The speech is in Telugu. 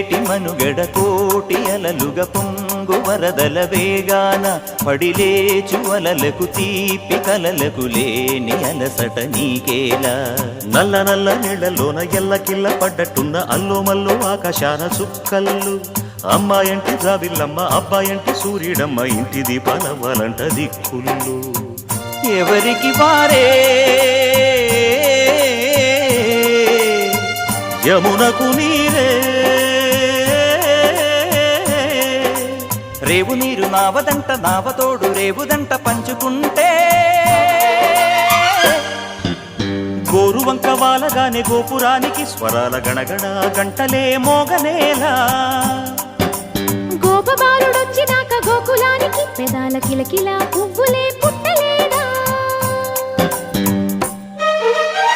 పొంగేటి మనుగడ కోటి అలలుగ పొంగు వరదల వేగాన పడిలేచు అలలకు తీపి కలలకు లేని అలసట నీకేలా నల్ల నల్ల నీళ్లలోన ఎల్లకిల్ల పడ్డట్టున్న అల్లో మల్లో ఆకాశాన చుక్కల్లు అమ్మాయంటి జాబిల్లమ్మ అబ్బాయంటి సూర్యుడమ్మ ఇంటి దీపాలవ్వాలంట దిక్కుళ్ళు ఎవరికి వారే యమునకు నీరే రేవు నీరు నావదంట నావతోడు రేవుదంట పంచుకుంటే గోరువంక వాలగానే గోపురానికి స్వరాల గణగణ గంటలే మోగనేలా గోపబాలుడొచ్చినాక గోకులానికి పెదాల కిలకిలా పువ్వులే